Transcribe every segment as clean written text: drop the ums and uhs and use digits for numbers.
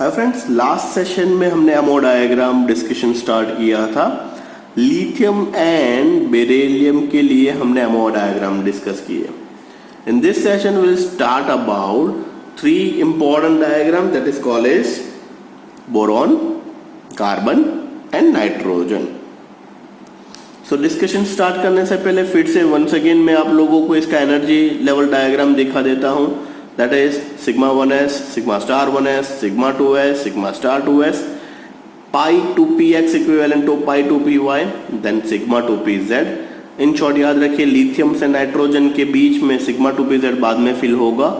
Hi friends, last session में हमने ammo diagram discussion start किया था। लिथियम एंड बेरिलियम के लिए हमने एमओ डायग्राम डिस्कस किए। In this session will start about three important diagram that is called as boron, carbon and nitrogen. So discussion start करने से पहले फिर से वंस अगेन मैं आप लोगों को इसका एनर्जी लेवल डायग्राम दिखा देता हूं। That is sigma 1s, sigma star 1s, sigma 2s, sigma star 2s, pi 2px equivalent to pi 2py, then sigma 2pz। In short याद रखिए, लिथियम से नाइट्रोजन के बीच में sigma 2pz बाद में फिल होगा,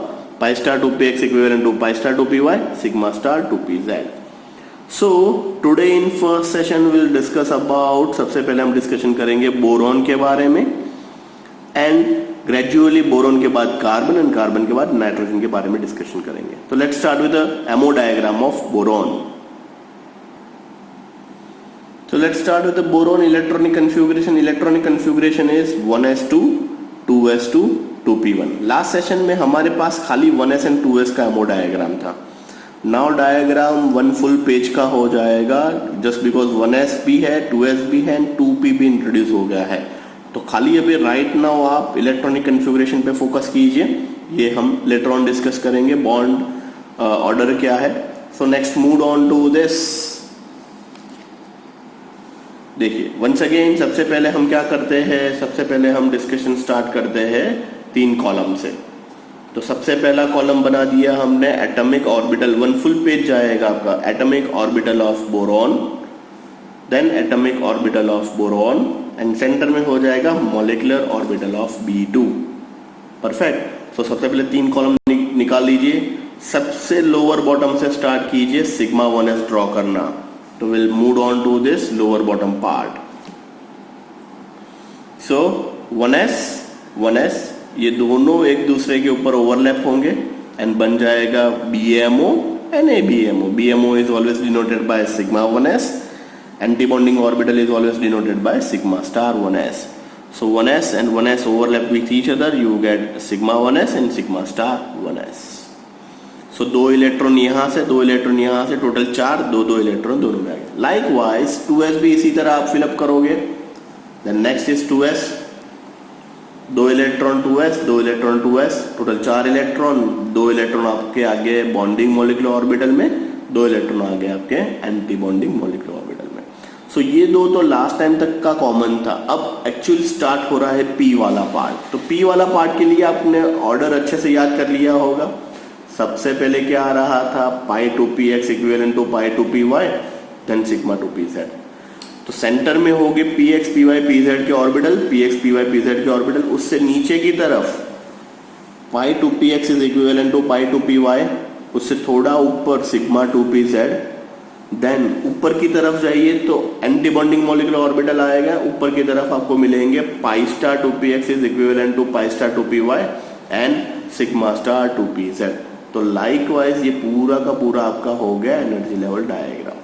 pi star 2px equivalent to pi star 2py, sigma star 2pz। So today in first session we'll discuss about, सबसे पहले हम डिस्कशन करेंगे बोरॉन के बारे में, एंड ग्रेजुअली बोरोन के बाद कार्बन एंड कार्बन के बाद नाइट्रोजन के बारे में डिस्कशन करेंगे। तो let's start with the ammo diagram of boron. So let's start with the boron electronic configuration. Electronic configuration is 1s2, 2s2, 2p1। Last session में हमारे पास खाली 1s एंड 2s का एमओ डायग्राम था। Now diagram one full page का हो जाएगा, just because 1s भी है, 2s भी है एंड 2p भी इंट्रोड्यूस हो गया है। तो खाली अभी राइट नाउ आप इलेक्ट्रॉनिक कन्फिगरेशन पे फोकस कीजिए, ये हम लेटर ऑन डिस्कस करेंगे बॉन्ड ऑर्डर क्या है। So next move on to this. देखिए वंस अगेन सबसे पहले हम क्या करते हैं, सबसे पहले हम डिस्कशन स्टार्ट करते हैं 3 कॉलम से। तो सबसे पहला कॉलम बना दिया हमने atomic orbital, one full page जाएगा आपका, atomic orbital of boron, then atomic orbital of boron and centre में हो जाएगा molecular orbital of B2। Perfect. तो सबसे पहले 3 कॉलम निकाल लीजिए। सबसे लोअर बॉटम से स्टार्ट कीजिए, सिग्मा 1s ड्रॉ करना। तो will move on to this lower bottom part. So 1s ये दोनों एक दूसरे के ऊपर ओवरलैप होंगे एंड बन जाएगा BMO and ABMO। BMO is always denoted by sigma 1s, anti-bonding orbital is always denoted by sigma star 1s. So 1s and 1s overlap with each other, you get sigma 1s and sigma star 1s. So 2 electron यहाँ से, 2 electron यहाँ से, total 4, 2 electron दोनों में आ गए। Likewise 2s भी इसी तरह आप फिलअप करोगे। Then next is 2s, 2 electron 2s, 2 electron 2s, total 4 electron, 2 electron आपके आगे बॉन्डिंग मॉलिक्यूलर ऑर्बिटल में, 2 इलेक्ट्रॉन आगे आपके एंटी बॉन्डिंग मॉलिक्यूलर ऑर्बिटल में। सो ये दो तो लास्ट टाइम तक का कॉमन था। अब एक्चुअल स्टार्ट हो रहा है P वाला पार्ट। तो P वाला पार्ट के लिए आपने ऑर्डर अच्छे से याद कर लिया होगा। सबसे पहले क्या आ रहा था, pi 2px equivalent to pi 2py, then sigma 2pz। तो सेंटर में होगी px py pz के ऑर्बिटल, px py pz के ऑर्बिटल। उससे नीचे की तरफ pi 2px is equivalent to pi 2py, उससे थोड़ा ऊपर सिग्मा 2pz। देन ऊपर की तरफ जाइए तो एंटी बॉन्डिंग मॉलिक्यूलर ऑर्बिटल आएगा, ऊपर की तरफ आपको मिलेंगे pi star 2px is equivalent to pi star 2py and sigma star 2pz। तो लाइकवाइज ये पूरा का पूरा आपका हो गया एनर्जी लेवल डायग्राम।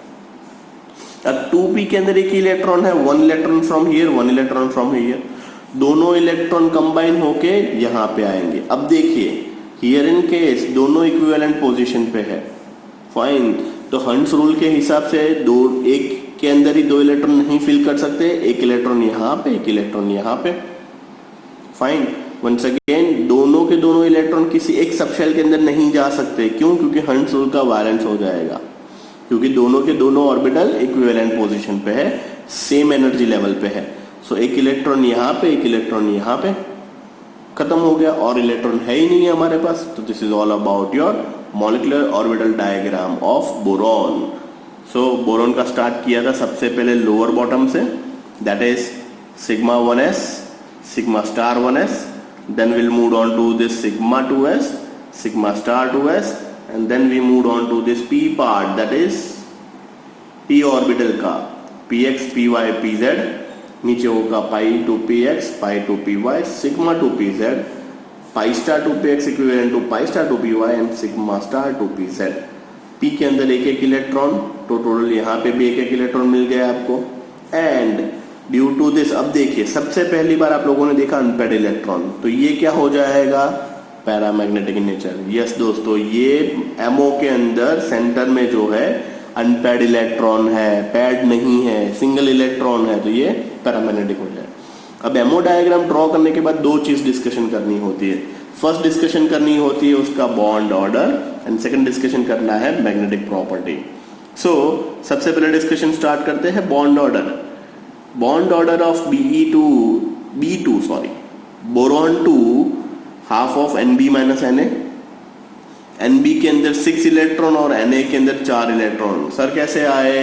अब 2p के अंदर एक इलेक्ट्रॉन है, 1 electron from here, 1 electron from here, दोनों इलेक्ट्रॉन कंबाइन होके यहाँ पे आएंगे। अब देखिए हियर इन केस दोनों इक्विवेलेंट पोजीशन पे है, फाइन। तो हंट्स रूल के हिसाब से एक के अंदर ही 2 इलेक्ट्रॉन नहीं फिल कर सकते, एक इलेक्ट्रॉन यहाँ पे, एक इलेक्ट्रॉन यहाँ पे, फाइन। वंस अगेन दोनों के दोनों इलेक्ट्रॉन किसी एक सबशेल के अंदर नहीं जा सकते। क्यों? क्योंकि हंट्स रूल का वायलेंस हो जाएगा, क्योंकि दोनों के दोनों ऑर्बिटल इक्विवेलेंट पोजीशन पे है, सेम एनर्जी लेवल पे है। सो एक इलेक्ट्रॉन यहाँ पे, एक इलेक्ट्रॉन यहाँ पे, खत्म हो गया, और इलेक्ट्रॉन है ही नहीं है हमारे पास। तो this is all about your molecular orbital diagram of boron. So boron का स्टार्ट किया था सबसे पहले लोअर बॉटम से, that is sigma 1s, sigma star 1s, then will move on to this sigma 2s, sigma star 2s, and then we move on to this p part, that is p orbital का px py pz, नीचे होगा pi 2px pi 2py sigma 2pz, pi star 2px equivalent to pi star 2py and sigma star 2pz। p के अंदर एक एक electron, तो total यहाँ पे भी एक एक इलेक्ट्रॉन मिल गया आपको। एंड ड्यू टू दिस, अब देखिए सबसे पहली बार आप लोगों ने देखा अनपेड इलेक्ट्रॉन, तो ये क्या हो जाएगा, पैरामैग्नेटिक इन नेचर। यस दोस्तों, ये एमओ के अंदर सेंटर में जो है अनपेड इलेक्ट्रॉन है, पैड नहीं है, सिंगल इलेक्ट्रॉन है, तो ये पैरामैग्नेटिक हो जाए। अब एमओ डायग्राम ड्रॉ करने के बाद दो चीज डिस्कशन करनी होती है। फर्स्ट डिस्कशन करनी होती है उसका bond order and second discussion करना है मैग्नेटिक प्रॉपर्टी। सो सबसे पहले डिस्कशन स्टार्ट करते हैं bond order. Bond order of B2 boron 2 half of Nb minus Na। Nb के अंदर 6 इलेक्ट्रॉन और Na के अंदर 4 इलेक्ट्रॉन। सर कैसे आए,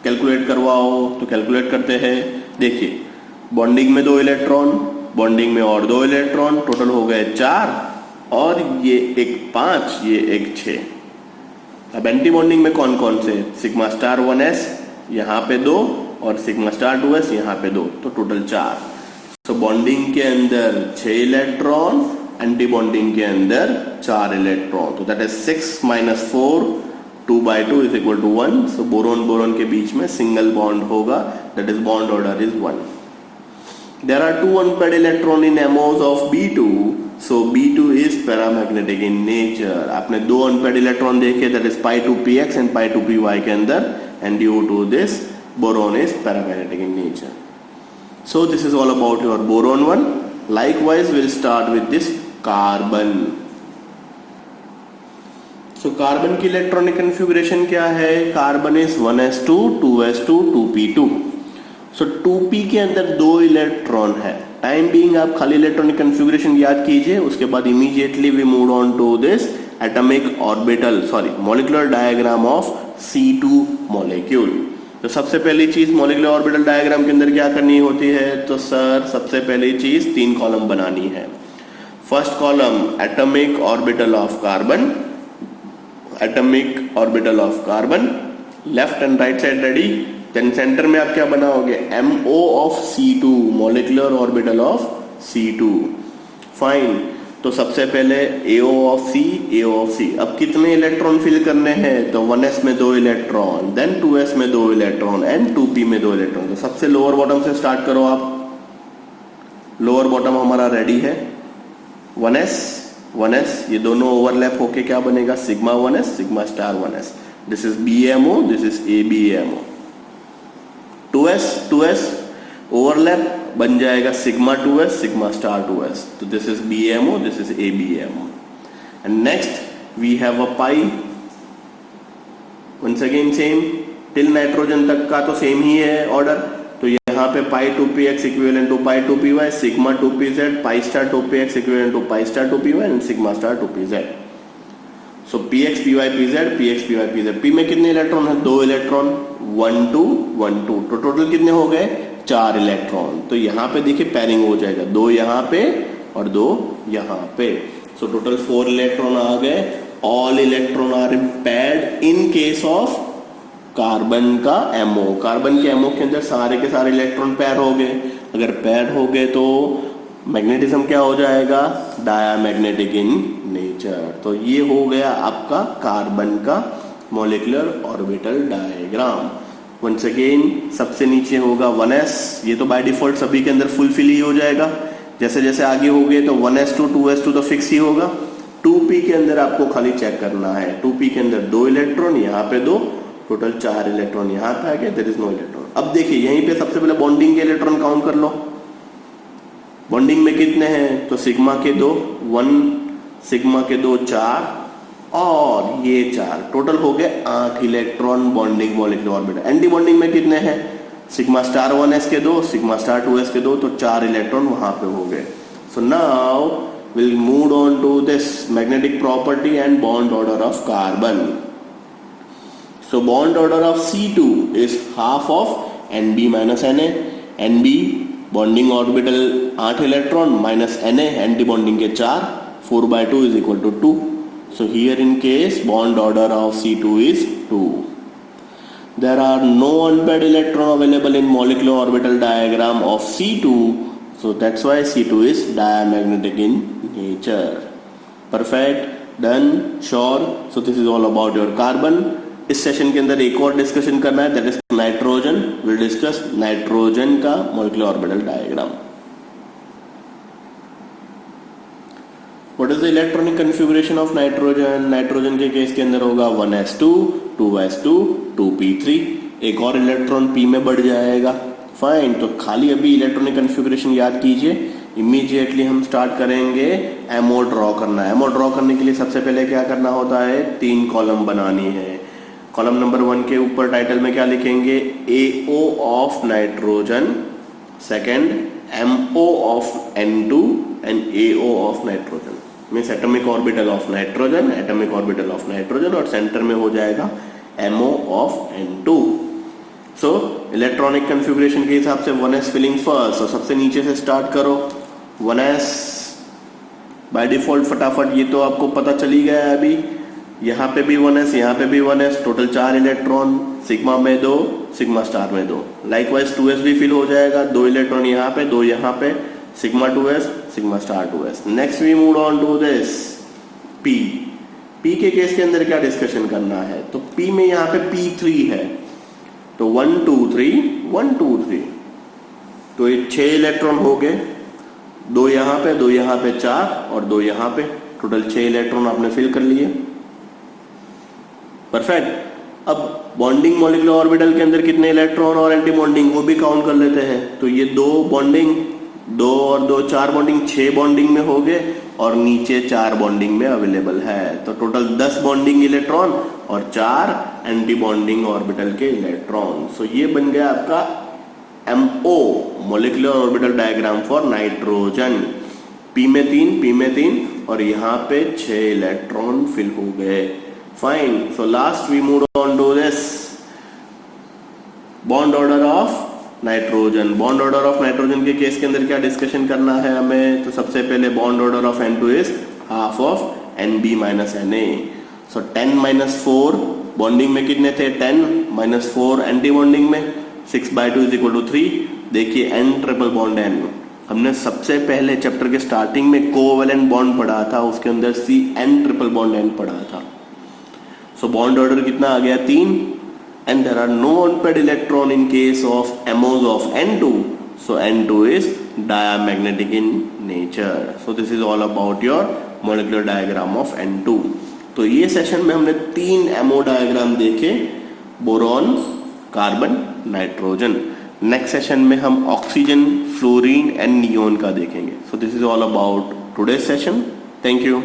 कैलकुलेट करवाओ, तो कैलकुलेट करते हैं। देखिए, बॉन्डिंग में 2 इलेक्ट्रॉन, बॉन्डिंग में और 2 इलेक्ट्रॉन, टोटल हो गए 4 और ये एक 5, ये एक 6। अब एंटी बॉन्डिंग में कौन कौन से, सिग्मा स्टार 1s यहाँ पे 2 और सिग्मा स्टार 2s यहाँ पे 2, तो टोटल 4। सो बॉन्डिंग के अंदर 6 इलेक्ट्रॉन, एंटी बॉन्डिंग के अंदर 4 इलेक्ट्रॉन, तो that is 6 - 4, 2/2 is equal to 1। So boron के बीच में सिंगल बॉन्ड होगा, that is bond order is 1। There are 2 unpaired electron in MOs of B2, so B2 is paramagnetic in nature. आपने 2 unpaired electron देखे, that is pi2px and pi2py के अंदर, and due to this boron is paramagnetic in nature. So this is all about your boron 1. Likewise, we'll start with this carbon. So carbon की electronic configuration क्या है? Carbon is 1s2, 2s2, 2p2. So 2p के अंदर 2 electron है। Time being आप खाली electronic configuration याद कीजिए, उसके बाद immediately we move on to this atomic orbital molecular diagram of C2 molecule. तो सबसे पहली चीज मॉलिक्यूलर ऑर्बिटल डायग्राम के अंदर क्या करनी होती है, तो सर सबसे पहली चीज 3 कॉलम बनानी है। First column atomic orbital of carbon, atomic orbital of carbon, left and right side ready. Then centre में आप क्या बनाओगे, MO of C2, molecular orbital of C2। Fine, तो सबसे पहले AO ऑफ C। अब कितने इलेक्ट्रॉन फिल करने हैं, तो 1s में 2 इलेक्ट्रॉन, देन 2s में 2 इलेक्ट्रॉन एंड 2p में 2 इलेक्ट्रॉन। तो सबसे लोअर बॉटम से स्टार्ट करो आप। लोअर बॉटम हमारा रेडी है। 1s, ये दोनों ओवरलैप होके क्या बनेगा, sigma 1s, sigma star 1s। This is BMO, this is ABMO। 2s overlap बन जाएगा sigma 2s, sigma star 2s। तो this is BMO, this is ABMO। And next we have a pi. Once again same, till nitrogen तक का तो same ही है order. तो यहाँ पे pi2px equivalent to pi2py, sigma 2pz, pi star 2px equivalent to pi star 2py and sigma star 2pz। So px py pz, px py pz। p में कितने electron है, 2 इलेक्ट्रॉन, 1 2 1 2, तो टोटल कितने हो गए, 4 इलेक्ट्रॉन। तो यहाँ पे देखिए पैरिंग हो जाएगा, 2 यहाँ पे और 2 यहाँ पे। सो टोटल 4 इलेक्ट्रॉन आ गए। All electron are paired in case of carbon का MO। कार्बन के MO के अंदर सारे के सारे इलेक्ट्रॉन पैर हो गए। अगर पैर हो गए तो मैग्नेटिज्म क्या हो जाएगा, डायामैग्नेटिक इन नेचर। तो ये हो गया आपका कार्बन का molecular orbital diagram. Once again सबसे नीचे होगा 1s, ये तो बाय डिफॉल्ट सभी के अंदर फुलफिल ही हो जाएगा। जैसे जैसे आगे हो गए तो 1s2 2s2 तो फिक्स ही होगा। 2p के अंदर आपको खाली चेक करना है, 2p के अंदर 2 इलेक्ट्रॉन, यहाँ पे 2, टोटल 4 इलेक्ट्रॉन यहाँ पे आ गए, देयर इज नो इलेक्ट्रॉन। अब देखिए यहीं पे सबसे पहले बॉन्डिंग के इलेक्ट्रॉन काउंट कर लो। बॉन्डिंग में कितने हैं, तो सिग्मा के 2 1, सिग्मा के 2 4 और ये 4, टोटल हो गए 8 electron bonding molecular orbital. Anti bonding में कितने हैं, सिग्मा स्टार 1s के 2, सिग्मा स्टार 2s के 2, तो 4 इलेक्ट्रॉन वहां पे हो गए। So now will move on to this magnetic property and bond order of carbon. So bond order of C2 is half of Nb minus Na। Nb bonding orbital 8 electron minus Na anti bonding के 4, 4/2 is equal to 2। So here in case bond order of C2 is 2. There are no unpaired electron available in molecular orbital diagram of C2. So that's why C2 is diamagnetic in nature. Perfect, done, sure. So this is all about your carbon. इस session के अंदर एक और discussion करना है, that is nitrogen. Will discuss nitrogen का molecular orbital diagram. What is the electronic configuration of nitrogen? Nitrogen के case के अंदर होगा 1s2 2s2 2p3, एक और इलेक्ट्रॉन p में बढ़ जाएगा। फाइन, तो खाली अभी इलेक्ट्रॉनिक कन्फिगुरेशन याद कीजिए। इमीडिएटली हम स्टार्ट करेंगे एमओ ड्रॉ करना। एमओ ड्रॉ करने के लिए सबसे पहले क्या करना होता है? 3 कॉलम बनानी है। कॉलम नंबर 1 के ऊपर टाइटल में क्या लिखेंगे? AO of nitrogen, second MO of N2 and AO of nitrogen, means atomic orbital of nitrogen, atomic orbital of nitrogen, और सेंटर में हो जाएगा MO of N2। So electronic configuration के हिसाब से 1s फिलिंग फर्स्ट, और सबसे नीचे से स्टार्ट करो। 1s बाय डिफॉल्ट, फटाफट ये तो आपको पता चली गया है अभी। यहाँ पे भी 1s, यहाँ पे भी 1s, टोटल 4 इलेक्ट्रॉन, सिग्मा में 2, सिग्मा स्टार में 2। लाइकवाइज 2s भी फिल हो जाएगा, 2 इलेक्ट्रॉन यहाँ पे, 2 यहाँ पे, sigma 2s, sigma star 2s। Next we move on to this p। p के केस के अंदर क्या डिस्कशन करना है? तो p में यहाँ पे p3 है, तो 1 2 3 1 2 3, तो ये 6 इलेक्ट्रॉन हो गए, 2 यहाँ पे, 2 यहाँ पे, 4 और 2 यहाँ पे, टोटल 6 इलेक्ट्रॉन आपने फिल कर लिए। परफेक्ट। अब बॉन्डिंग मॉलिक्यूलर ऑर्बिटल के अंदर कितने इलेक्ट्रॉन और एंटी बॉन्डिंग, वो भी काउंट कर लेते हैं। तो ये 2 बॉन्डिंग, 2 और 2 4 बॉन्डिंग, 6 बॉन्डिंग में हो गए, और नीचे 4 बॉन्डिंग में अवेलेबल है। तो टोटल 10 बॉन्डिंग इलेक्ट्रॉन और 4 एंटी बॉन्डिंग ऑर्बिटल के इलेक्ट्रॉन। सो ये बन गया आपका MO, molecular orbital diagram for nitrogen. p में 3 और यहाँ पे 6 इलेक्ट्रॉन फिल हो गए। Fine, so last we move on to this bond order of nitrogen. Bond order of nitrogen के केस के अंदर क्या डिस्कशन करना है हमें? तो सबसे पहले bond order of N2 is half of NB minus Na। So 10-4 bonding में कितने थे? 10 -4 एंटी बॉन्डिंग में, 6/2 = 3। देखिए N ट्रिपल बॉन्ड N, हमने सबसे पहले चैप्टर के स्टार्टिंग में कोवैलेंट बॉन्ड पढ़ा था, उसके अंदर CN ट्रिपल बॉन्ड N पढ़ा था। सो बॉन्ड ऑर्डर कितना आ गया? 3, and there are no unpaired electron in case of MOs of N2, so N2 is diamagnetic in nature. So this is all about your molecular diagram of N2. तो ये session में हमने 3 MO diagram देखे, boron, carbon, nitrogen. Next session में हम oxygen, fluorine and neon का देखेंगे। So this is all about today's session. Thank you.